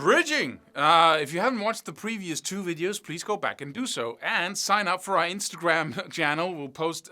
Bridging! If you haven't watched the previous 2 videos, please go back and do so. And sign up for our Instagram channel. We'll post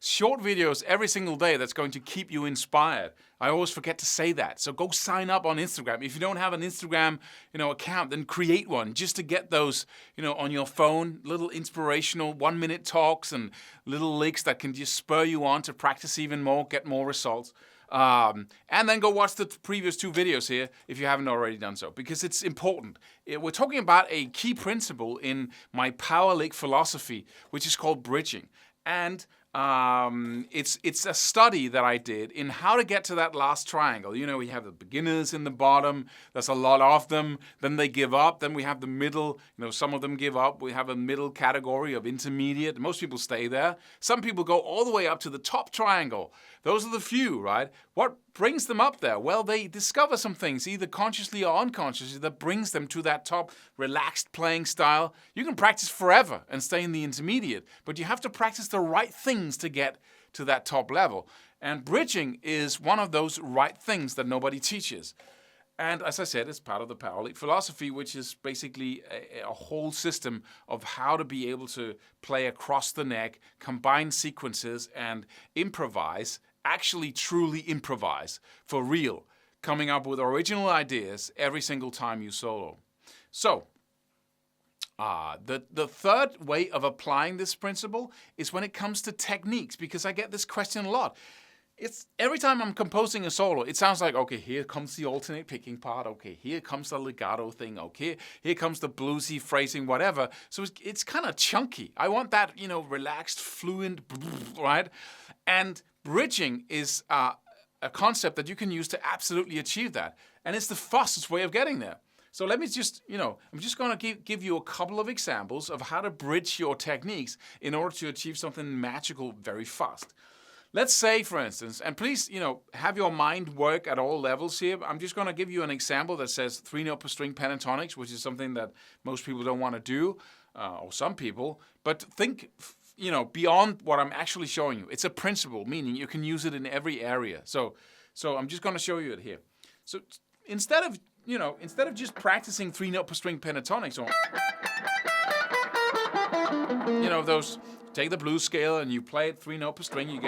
short videos every single day that's going to keep you inspired. I always forget to say that. So go sign up on Instagram. If you don't have an Instagram account, then create one just to get those on your phone. Little inspirational 1-minute talks and little links that can just spur you on to practice even more, get more results. And then go watch the previous 2 videos here if you haven't already done so, because it's important. We're talking about a key principle in my power lick philosophy, which is called bridging. And it's a study that I did in how to get to that last triangle. We have the beginners in the bottom. There's a lot of them. Then they give up. Then we have the middle. Some of them give up. We have a middle category of intermediate. Most people stay there. Some people go all the way up to the top triangle. Those are the few, right? What brings them up there? Well, they discover some things, either consciously or unconsciously, that brings them to that top relaxed playing style. You can practice forever and stay in the intermediate, but you have to practice the right things to get to that top level. And bridging is one of those right things that nobody teaches. And as I said, it's part of the power lick philosophy, which is basically a whole system of how to be able to play across the neck, combine sequences, and improvise, actually truly improvise, for real, coming up with original ideas every single time you solo. So, the third way of applying this principle is when it comes to techniques, because I get this question a lot. It's every time I'm composing a solo, it sounds like, okay, here comes the alternate picking part. Okay, here comes the legato thing. Okay, here comes the bluesy phrasing, whatever. So it's kind of chunky. I want that, relaxed, fluent, right? And bridging is a concept that you can use to absolutely achieve that. And it's the fastest way of getting there. So let me just, I'm just going to give you a couple of examples of how to bridge your techniques in order to achieve something magical very fast. Let's say, for instance, and please, have your mind work at all levels here. I'm just going to give you an example that says 3-note per string pentatonix, which is something that most people don't want to do, or some people. But think, beyond what I'm actually showing you. It's a principle, meaning you can use it in every area. So I'm just going to show you it here. So instead of just practicing 3-note per string pentatonix, or those. Take the blues scale and you play it 3-note per string, you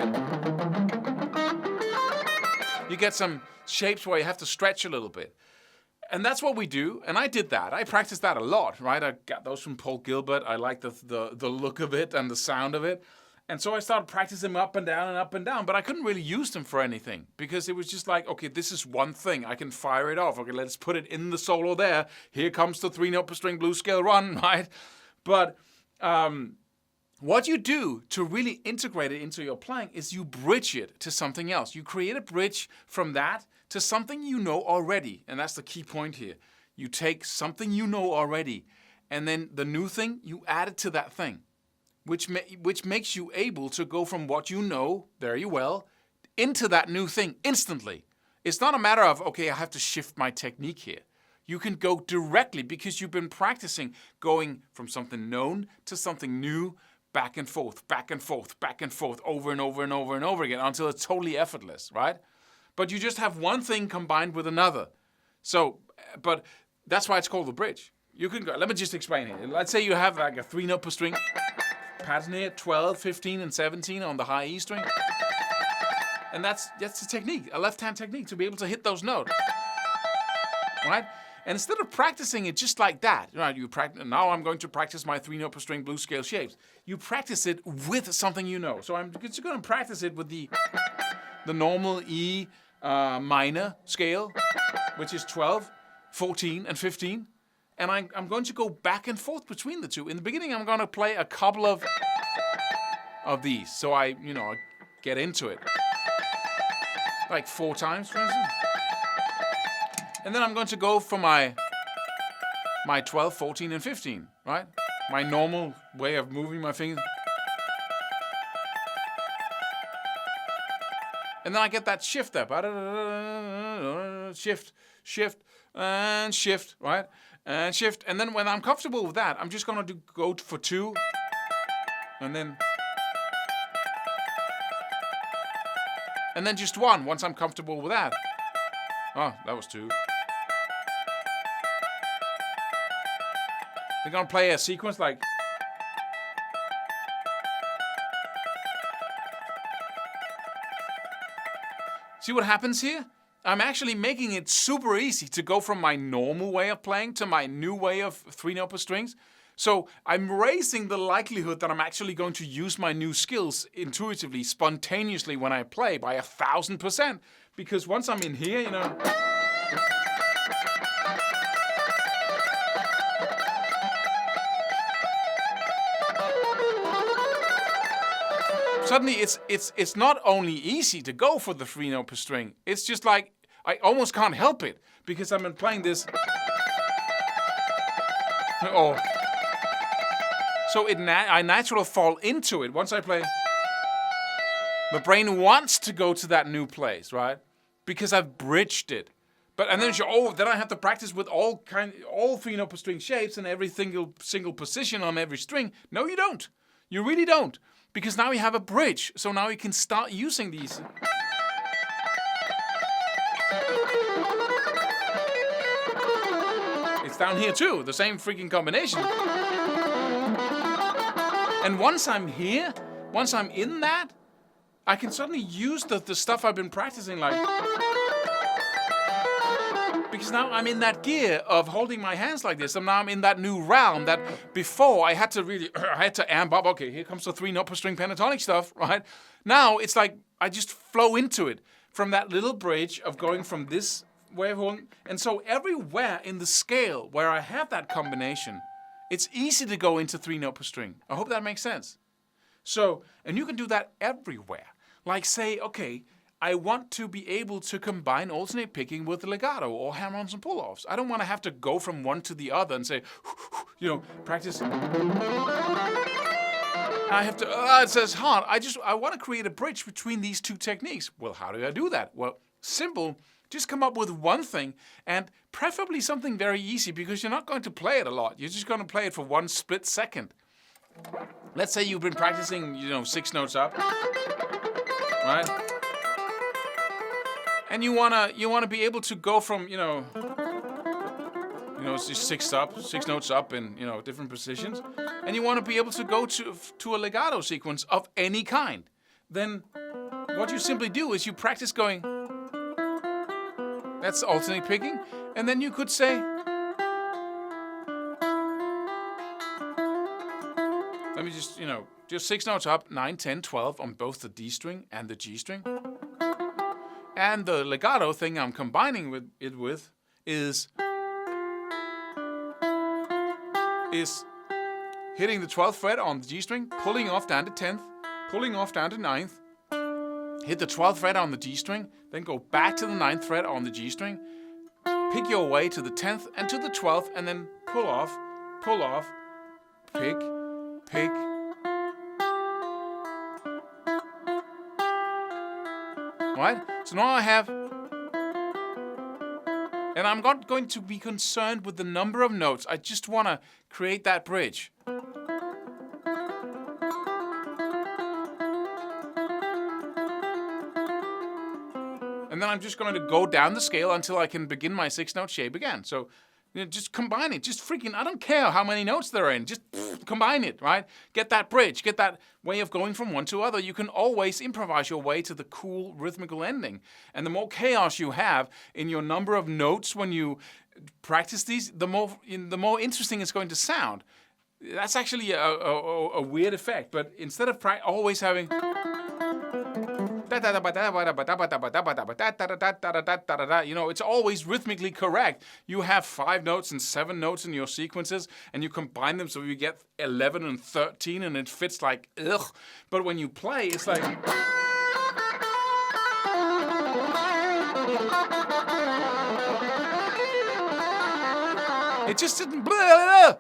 get some shapes where you have to stretch a little bit. And that's what we do, and I did that. I practiced that a lot, right? I got those from Paul Gilbert. I like the look of it and the sound of it. And so I started practicing them up and down, but I couldn't really use them for anything because it was just like, okay, this is one thing. I can fire it off. Okay, let's put it in the solo there. Here comes the 3-note per string blues scale run, right? But what you do to really integrate it into your playing is you bridge it to something else. You create a bridge from that to something you know already. And that's the key point here. You take something you know already, and then the new thing, you add it to that thing, which makes you able to go from what you know very well into that new thing instantly. It's not a matter of, okay, I have to shift my technique here. You can go directly because you've been practicing going from something known to something new, back and forth, over and over and over and over again until it's totally effortless, right? But you just have one thing combined with another. So, but that's why it's called the bridge. You can go, let me just explain it. Let's say you have like a 3-note per string pattern here, 12, 15, and 17 on the high E string. And that's the technique, a left-hand technique to be able to hit those notes, right? And instead of practicing it just like that, right? Now I'm going to practice my 3-note per string blues scale shapes. You practice it with something you know. So I'm just going to practice it with the normal E minor scale, which is 12, 14, and 15. And I'm going to go back and forth between the two. In the beginning, I'm going to play a couple of these. So I get into it. Like 4 times, for instance. And then I'm going to go for my 12, 14, and 15, right? My normal way of moving my fingers. And then I get that shift up. Shift, and shift, right? And shift. And then when I'm comfortable with that, I'm just going to go for 2. And then just 1 once I'm comfortable with that. Oh, that was 2. They're gonna play a sequence like. See what happens here? I'm actually making it super easy to go from my normal way of playing to my new way of 3-note per strings. So I'm raising the likelihood that I'm actually going to use my new skills intuitively, spontaneously when I play by 1,000%. Because once I'm in here, you know. Suddenly, it's not only easy to go for the 3-note per string. It's just like I almost can't help it because I've been playing this. Oh, so I naturally fall into it once I play. The brain wants to go to that new place, right? Because I've bridged it. And then then I have to practice with all 3-note per string shapes and every single position on every string. No, you don't. You really don't. Because now you have a bridge, so now you can start using these. It's down here too, the same freaking combination. And once I'm here, once I'm in that, I can suddenly use the stuff I've been practicing like. Because now I'm in that gear of holding my hands like this, and now I'm in that new realm that before I had to amp up. Okay, here comes the 3-note per string pentatonic stuff, right? Now it's like I just flow into it from that little bridge of going from this way of holding. And so everywhere in the scale where I have that combination, it's easy to go into 3-note per string. I hope that makes sense. So, and you can do that everywhere. Like say, okay, I want to be able to combine alternate picking with legato or hammer-ons and pull-offs. I don't want to have to go from one to the other and say, practice. I have to, it says hard. I want to create a bridge between these two techniques. Well, how do I do that? Well, simple. Just come up with one thing and preferably something very easy because you're not going to play it a lot. You're just going to play it for one split second. Let's say you've been practicing, 6 notes up, right? And you wanna be able to go from it's just 6 notes up in different positions, and you want to be able to go to a legato sequence of any kind. Then what you simply do is you practice going. That's alternate picking, and then you could say. Let me just 6 notes up, 9, 10, 12 on both the D string and the G string. And the legato thing I'm combining it with is hitting the 12th fret on the G string, pulling off down to 10th, pulling off down to 9th, hit the 12th fret on the G string, then go back to the 9th fret on the G string, pick your way to the 10th and to the 12th, and then pull off, pick. Right? So now I have, and I'm not going to be concerned with the number of notes. I just want to create that bridge. And then I'm just going to go down the scale until I can begin my 6-note shape again. So just combine it. Just freaking, I don't care how many notes there are in. Just combine it, right? Get that bridge. Get that way of going from one to other. You can always improvise your way to the cool rhythmical ending. And the more chaos you have in your number of notes when you practice these, the more interesting it's going to sound. That's actually a weird effect. But instead of always having. It's always rhythmically correct. You have 5 notes and 7 notes in your sequences, and you combine them so you get 11 and 13, and it fits like ugh. But when you play, it's like. It just didn't,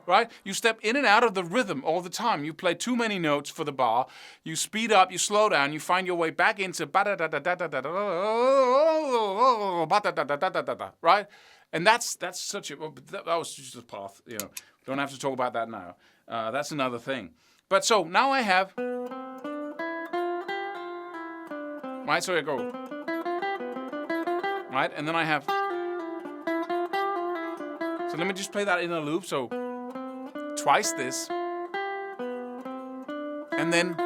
right? You step in and out of the rhythm all the time. You play too many notes for the bar. You speed up, you slow down, you find your way back into right? And that's such a, that was just a path, Don't have to talk about that now. That's another thing. But so now I have, right? So I go, right? And then I have. So let me just play that in a loop. So 2, twice this, and then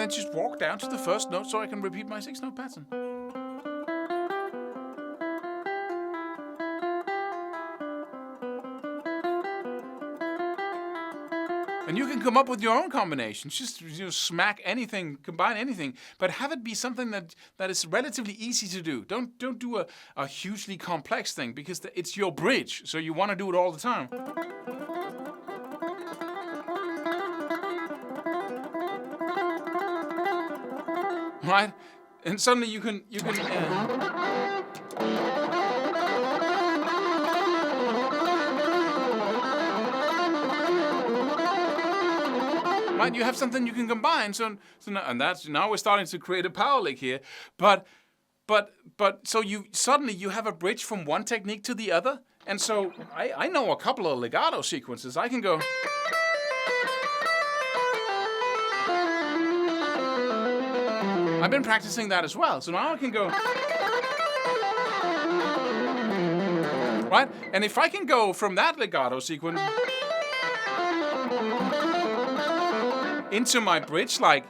just walk down to the first note so I can repeat my 6-note pattern. And you can come up with your own combinations. Just smack anything, combine anything, but have it be something that is relatively easy to do. Don't do a hugely complex thing, because it's your bridge, so you want to do it all the time. Right? And suddenly you can right, you have something you can combine. So now we're starting to create a power lick here. But so you have a bridge from one technique to the other. And so I know a couple of legato sequences. I can go. I've been practicing that as well. So now I can go. Right? And if I can go from that legato sequence into my bridge, like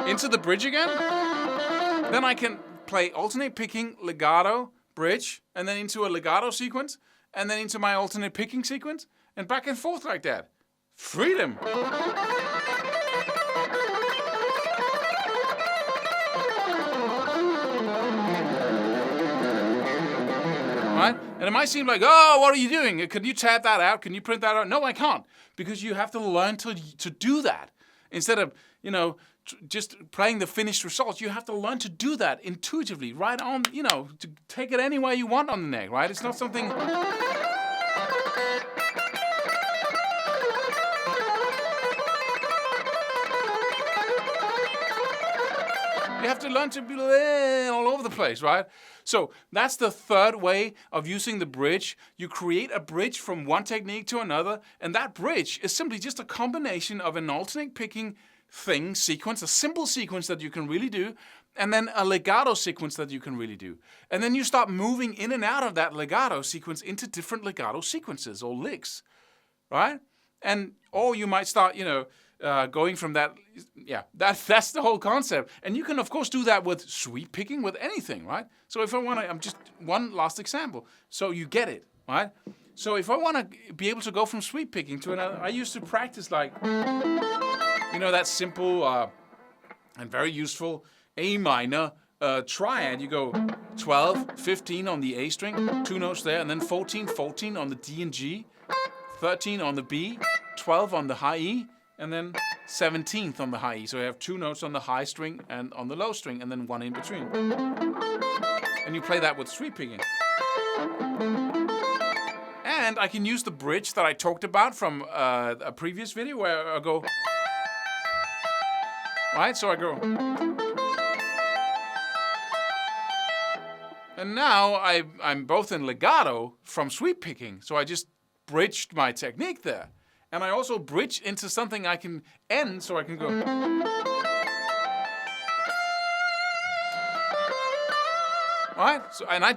into the bridge again, then I can play alternate picking, legato, bridge, and then into a legato sequence, and then into my alternate picking sequence, and back and forth like that. Freedom! Right? And it might seem like, oh, what are you doing? Can you tab that out? Can you print that out? No, I can't. Because you have to learn to do that. Instead of, just playing the finished results, you have to learn to do that intuitively, right on, to take it any way you want on the neck, right? It's not something... You have to learn to be all over the place, right? So that's the third way of using the bridge. You create a bridge from one technique to another, and that bridge is simply just a combination of an alternate picking sequence, a simple sequence that you can really do, and then a legato sequence that you can really do. And then you start moving in and out of that legato sequence into different legato sequences or licks, right? Or you might start, going from that, that's the whole concept. And you can, of course, do that with sweep picking, with anything, right? So if I want to, I'm just one last example, so you get it, right? So if I want to be able to go from sweep picking to another, I used to practice like, that simple and very useful A minor triad. You go 12, 15 on the A string, 2 notes there, and then 14 on the D and G, 13 on the B, 12 on the high E, and then 17th on the high E. So you have 2 notes on the high string and on the low string, and then 1 in between. And you play that with sweep picking. And I can use the bridge that I talked about from a previous video where I go... Right, so I go... And now I'm both in legato from sweep picking, so I just bridged my technique there. And I also bridge into something I can end, so I can go. Right? So, and I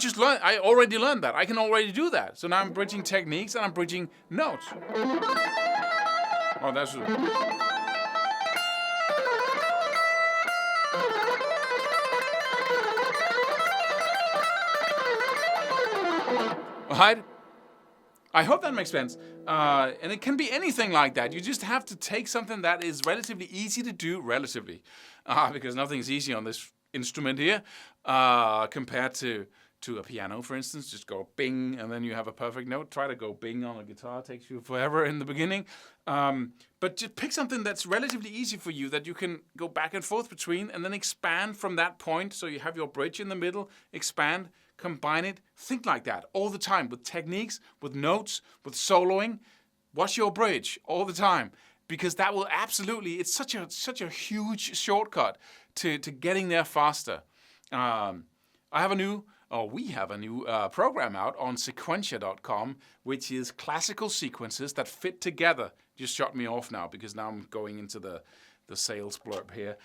already learned that. I can already do that. So now I'm bridging techniques and I'm bridging notes. Oh, that's... Right? I hope that makes sense. And it can be anything like that. You just have to take something that is relatively easy to do, because nothing's easy on this instrument here, compared to a piano, for instance. Just go bing, and then you have a perfect note. Try to go bing on a guitar. It takes you forever in the beginning. But just pick something that's relatively easy for you, that you can go back and forth between, and then expand from that point. So you have your bridge in the middle, expand, combine it. Think like that all the time, with techniques, with notes, with soloing. Watch your bridge all the time, because that will absolutely, it's such a huge shortcut to getting there faster. We have a new program out on CEQUENTIA.com, which is classical sequences that fit together. Just shut me off now, because now I'm going into the sales blurb here.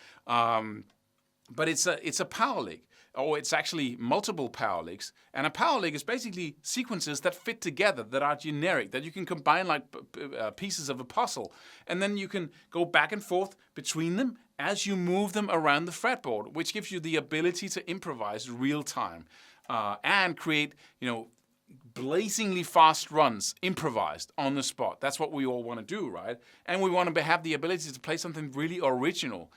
But it's a power lick, or it's actually multiple power licks. And a power lick is basically sequences that fit together, that are generic, that you can combine like pieces of a puzzle. And then you can go back and forth between them as you move them around the fretboard, which gives you the ability to improvise real time and create, blazingly fast runs, improvised on the spot. That's what we all want to do, right? And we want to have the ability to play something really original.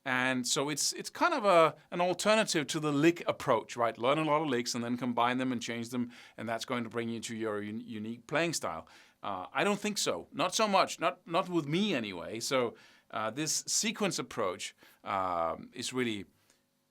And so it's kind of an alternative to the lick approach, right? Learn a lot of licks and then combine them and change them, and that's going to bring you to your unique playing style. I don't think so. Not so much. Not with me anyway. So this sequence approach is really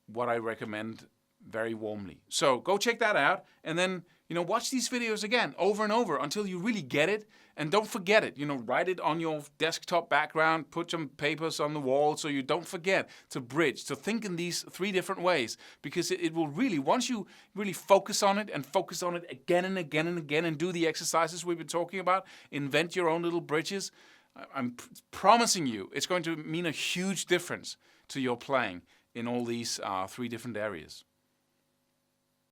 what I recommend very warmly. So go check that out, and then watch these videos again over and over until you really get it. And don't forget it. Write it on your desktop background, put some papers on the wall so you don't forget to bridge, to think in these 3 different ways, because it will really, once you really focus on it and focus on it again and again and again and do the exercises we've been talking about, invent your own little bridges, I'm promising you it's going to mean a huge difference to your playing in all these 3 different areas.